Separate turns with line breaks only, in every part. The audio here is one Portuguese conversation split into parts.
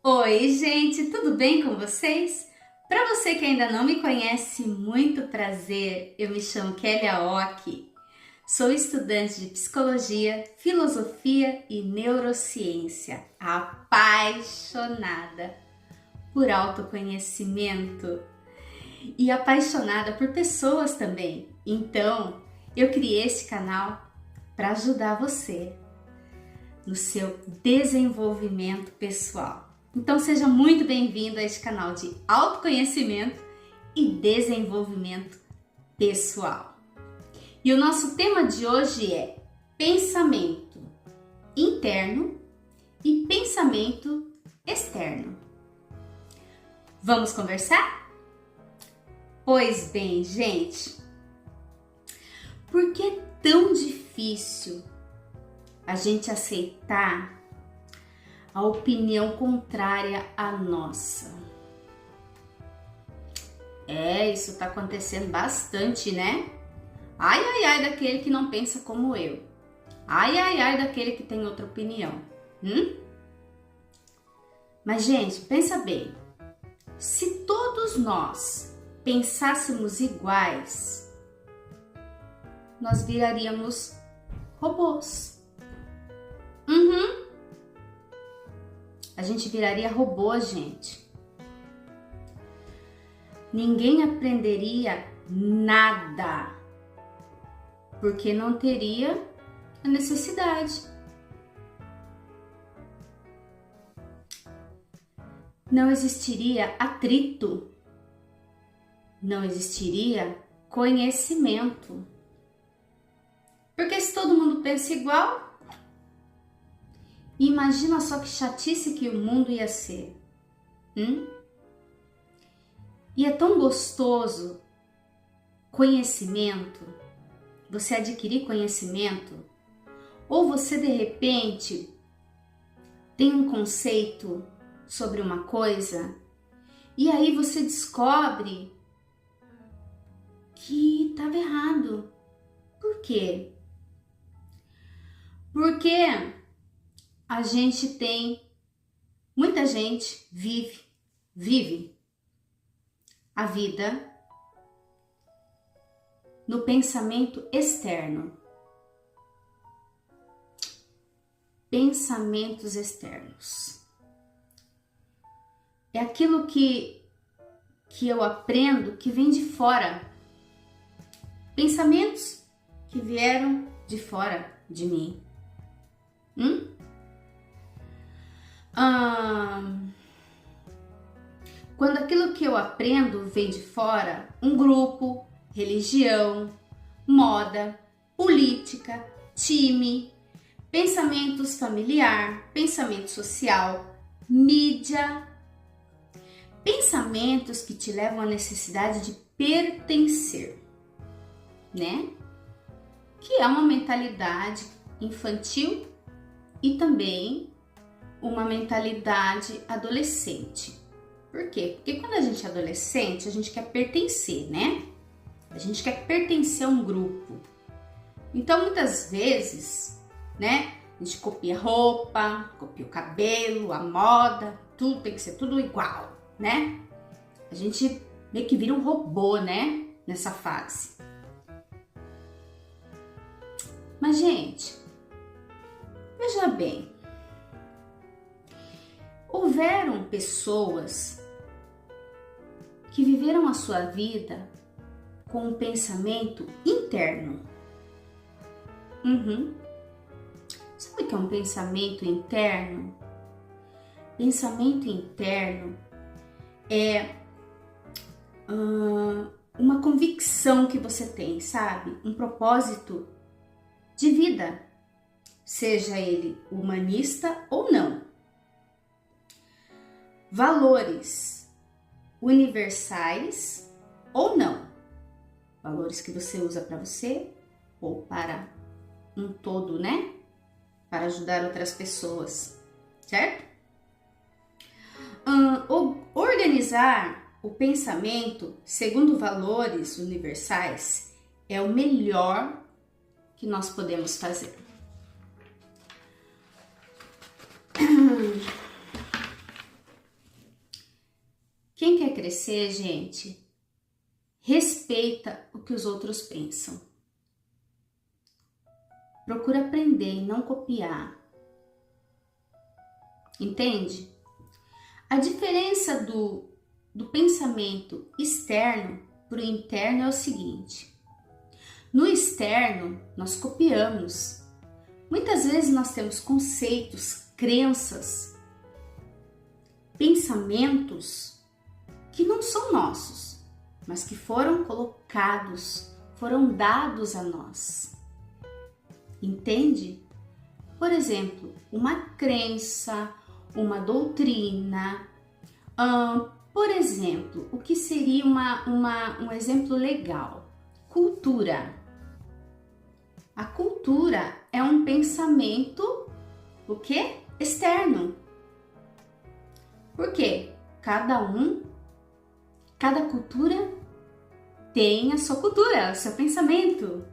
Oi, gente, tudo bem com vocês? Para você que ainda não me conhece, muito prazer. Eu me chamo Kelly Aoki. Sou estudante de psicologia, filosofia e neurociência, apaixonada por autoconhecimento e apaixonada por pessoas também. Então, eu criei esse canal para ajudar você no seu desenvolvimento pessoal. Então seja muito bem-vindo a este canal de autoconhecimento e desenvolvimento pessoal. E o nosso tema de hoje é pensamento interno e pensamento externo. Vamos conversar? Pois bem, gente, por que é tão difícil a gente aceitar a opinião contrária à nossa? Isso tá acontecendo bastante, né? Ai, ai, ai daquele que não pensa como eu. Ai, ai, ai daquele que tem outra opinião. Mas, gente, pensa bem. Se todos nós pensássemos iguais, nós viraríamos robôs. A gente viraria robô, gente. Ninguém aprenderia nada, porque não teria a necessidade. Não existiria atrito, não existiria conhecimento. Porque se todo mundo pensa igual, imagina só que chatice que o mundo ia ser. E é tão gostoso conhecimento, você adquirir conhecimento, ou você de repente tem um conceito sobre uma coisa e aí você descobre que estava errado. Por quê? Porque muita gente vive a vida no pensamento externo. Pensamentos externos. É aquilo que eu aprendo que vem de fora. Pensamentos que vieram de fora de mim. Quando aquilo que eu aprendo vem de fora, um grupo, religião, moda, política, time, pensamentos familiar, pensamento social, mídia, pensamentos que te levam à necessidade de pertencer, né? Que é uma mentalidade infantil e também uma mentalidade adolescente. Por quê? Porque quando a gente é adolescente, a gente quer pertencer, né? A gente quer pertencer a um grupo. Então, muitas vezes, né? A gente copia roupa, copia o cabelo, a moda, tudo tem que ser tudo igual, né? A gente meio que vira um robô, né? Nessa fase. Mas, gente, veja bem. Houveram pessoas que viveram a sua vida com um pensamento interno. Sabe o que é um pensamento interno? Pensamento interno é uma convicção que você tem, sabe? Um propósito de vida, seja ele humanista ou não. Valores universais ou não. Valores que você usa para você ou para um todo, né? Para ajudar outras pessoas, certo? Organizar o pensamento segundo valores universais é o melhor que nós podemos fazer. crescer, gente, respeita o que os outros pensam. Procura aprender e não copiar. Entende? A diferença do pensamento externo para o interno é o seguinte. No externo, nós copiamos. Muitas vezes nós temos conceitos, crenças, pensamentos que não são nossos, mas que foram colocados, foram dados a nós. Entende? Por exemplo, uma crença, uma doutrina. Por exemplo, o que seria um exemplo legal? Cultura. A cultura é um pensamento, o quê? Externo. Por quê? Cada cultura tem a sua cultura, o seu pensamento,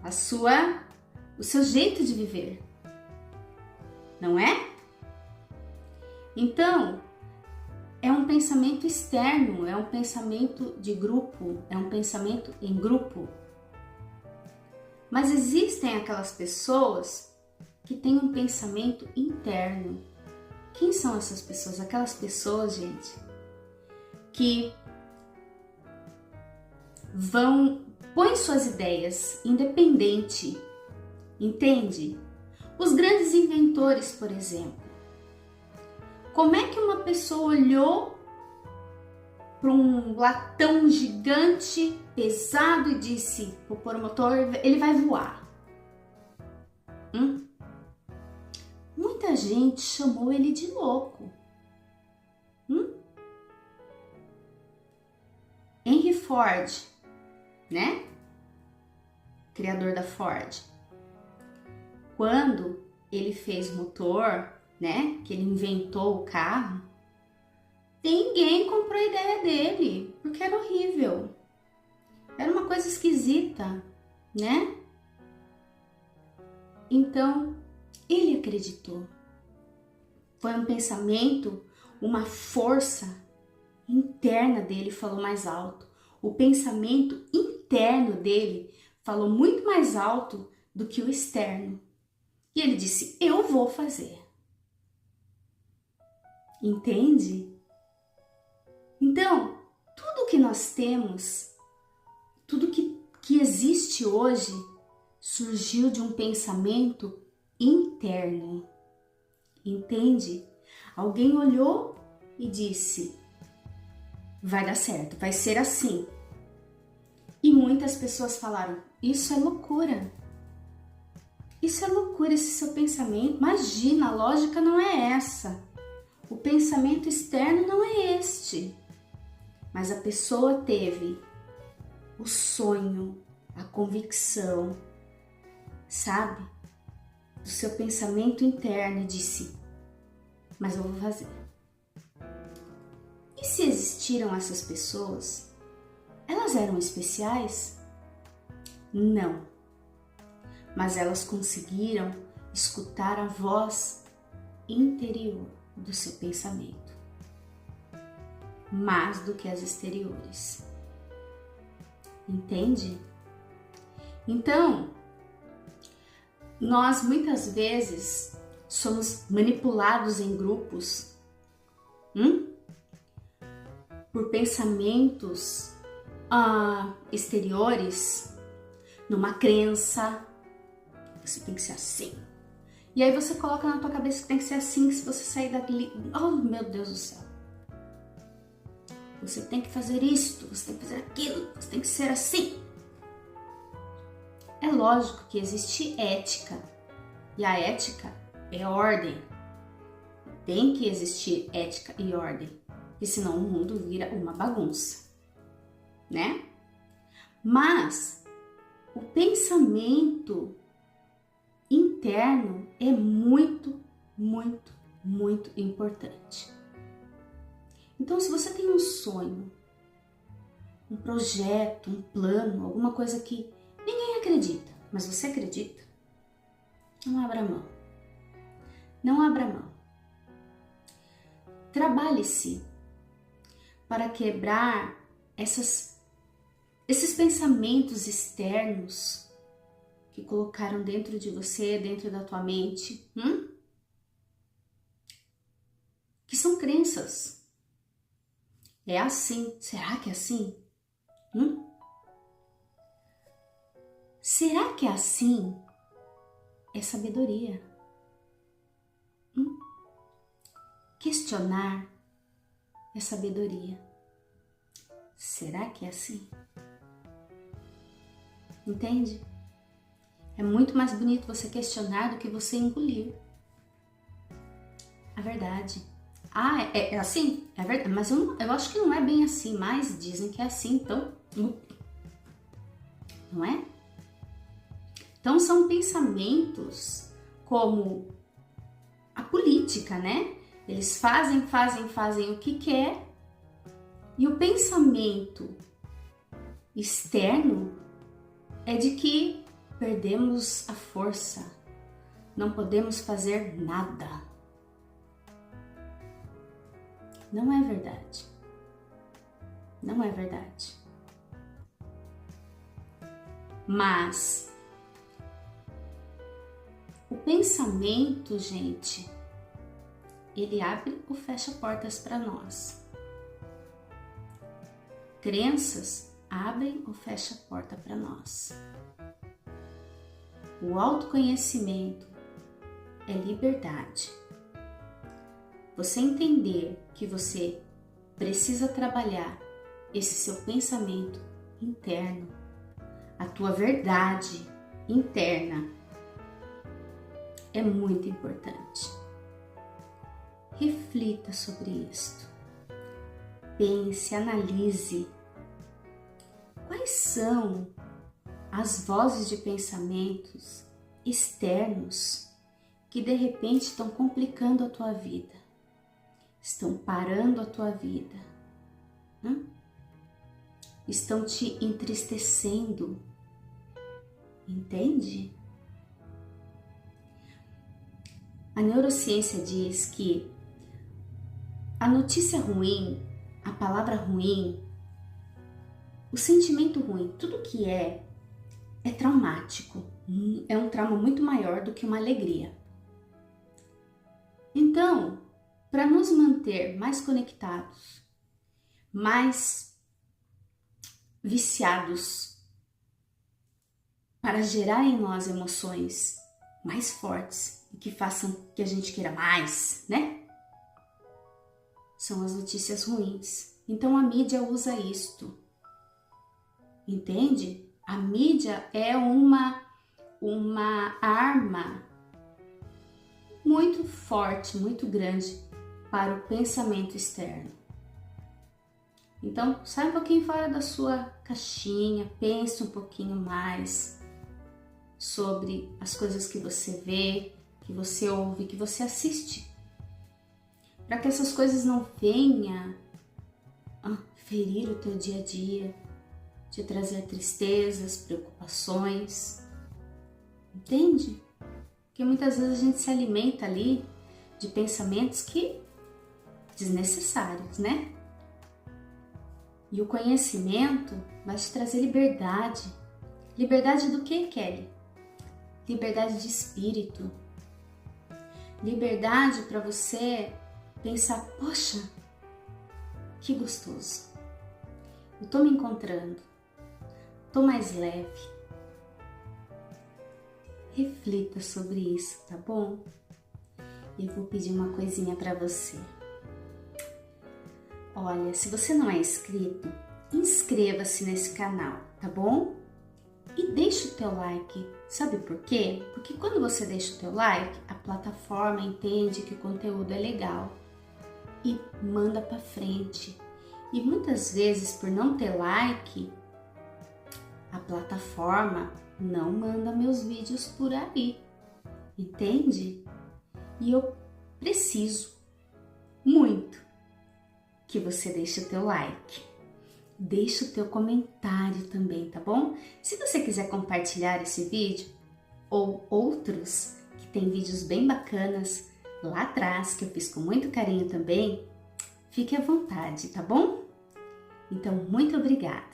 o seu jeito de viver. Não é? Então, é um pensamento externo, é um pensamento de grupo, é um pensamento em grupo. Mas existem aquelas pessoas que têm um pensamento interno. Quem são essas pessoas? Aquelas pessoas, gente, que põem suas ideias independente, entende? Os grandes inventores, por exemplo. Como é que uma pessoa olhou para um latão gigante, pesado e disse, vou pôr o motor, ele vai voar? Muita gente chamou ele de louco. Henry Ford, né? Criador da Ford. Quando ele fez motor, né? Que ele inventou o carro, ninguém comprou a ideia dele, porque era horrível. Era uma coisa esquisita, né? Então, ele acreditou. Foi um pensamento, uma força interna dele falou mais alto. O pensamento interno dele falou muito mais alto do que o externo. E ele disse, eu vou fazer. Entende? Então, tudo que nós temos, tudo que existe hoje, surgiu de um pensamento interno. Entende? Alguém olhou e disse, vai dar certo, vai ser assim. E muitas pessoas falaram, isso é loucura. Isso é loucura, esse seu pensamento. Imagina, a lógica não é essa. O pensamento externo não é este. Mas a pessoa teve o sonho, a convicção, sabe? Do seu pensamento interno e disse, mas eu vou fazer. E se existiram essas pessoas, elas eram especiais? Não. Mas elas conseguiram escutar a voz interior do seu pensamento, mais do que as exteriores. Entende? Então, nós muitas vezes somos manipulados em grupos por pensamentos exteriores, numa crença. Você tem que ser assim. E aí você coloca na tua cabeça que tem que ser assim, se você sair dali, oh meu Deus do céu. Você tem que fazer isto, você tem que fazer aquilo, você tem que ser assim. É lógico que existe ética. E a ética é ordem. Tem que existir ética e ordem. Porque senão o mundo vira uma bagunça. Né? Mas o pensamento interno é muito, muito, muito importante. Então, se você tem um sonho, um projeto, um plano, alguma coisa que ninguém acredita, mas você acredita, não abra mão. Não abra mão. Trabalhe-se para quebrar esses pensamentos externos que colocaram dentro de você, dentro da tua mente, que são crenças. É assim. Será que é assim? Será que é assim? É sabedoria. Questionar é sabedoria. Será que é assim? Entende? É muito mais bonito você questionar do que você engolir. A verdade. É assim? É verdade. Mas eu acho que não é bem assim. Mas dizem que é assim, então... Não é? Então são pensamentos como a política, né? Eles fazem o que quer. E o pensamento externo é de que perdemos a força, não podemos fazer nada. Não é verdade. Não é verdade. Mas o pensamento, gente, ele abre ou fecha portas para nós. Crenças abrem ou fecham a porta para nós. O autoconhecimento é liberdade. Você entender que você precisa trabalhar esse seu pensamento interno, a tua verdade interna, é muito importante. Reflita sobre isto. Pense, analise. Quais são as vozes de pensamentos externos que de repente estão complicando a tua vida? Estão parando a tua vida? Estão te entristecendo? Entende? A neurociência diz que a notícia ruim, a palavra ruim, o sentimento ruim, tudo que é traumático. É um trauma muito maior do que uma alegria. Então, para nos manter mais conectados, mais viciados, para gerar em nós emoções mais fortes e que façam que a gente queira mais, né? São as notícias ruins. Então a mídia usa isto. Entende? A mídia é uma arma muito forte, muito grande para o pensamento externo. Então, sai um pouquinho fora da sua caixinha, pense um pouquinho mais sobre as coisas que você vê, que você ouve, que você assiste. Para que essas coisas não venham ferir o teu dia a dia, te trazer tristezas, preocupações. Entende? Porque muitas vezes a gente se alimenta ali de pensamentos que desnecessários, né? E o conhecimento vai te trazer liberdade. Liberdade do que, Kelly? Liberdade de espírito. Liberdade para você pensar, poxa, que gostoso. Eu tô me encontrando. Tô mais leve. Reflita sobre isso, tá bom? E eu vou pedir uma coisinha para você. Olha, se você não é inscrito, inscreva-se nesse canal, tá bom? E deixa o teu like. Sabe por quê? Porque quando você deixa o teu like, a plataforma entende que o conteúdo é legal e manda para frente. E muitas vezes, por não ter like, a plataforma não manda meus vídeos por aí, entende? E eu preciso muito que você deixe o teu like, deixe o teu comentário também, tá bom? Se você quiser compartilhar esse vídeo ou outros que tem vídeos bem bacanas lá atrás, que eu fiz com muito carinho também, fique à vontade, tá bom? Então, muito obrigada.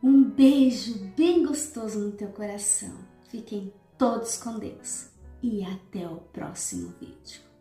Um beijo bem gostoso no teu coração. Fiquem todos com Deus e até o próximo vídeo.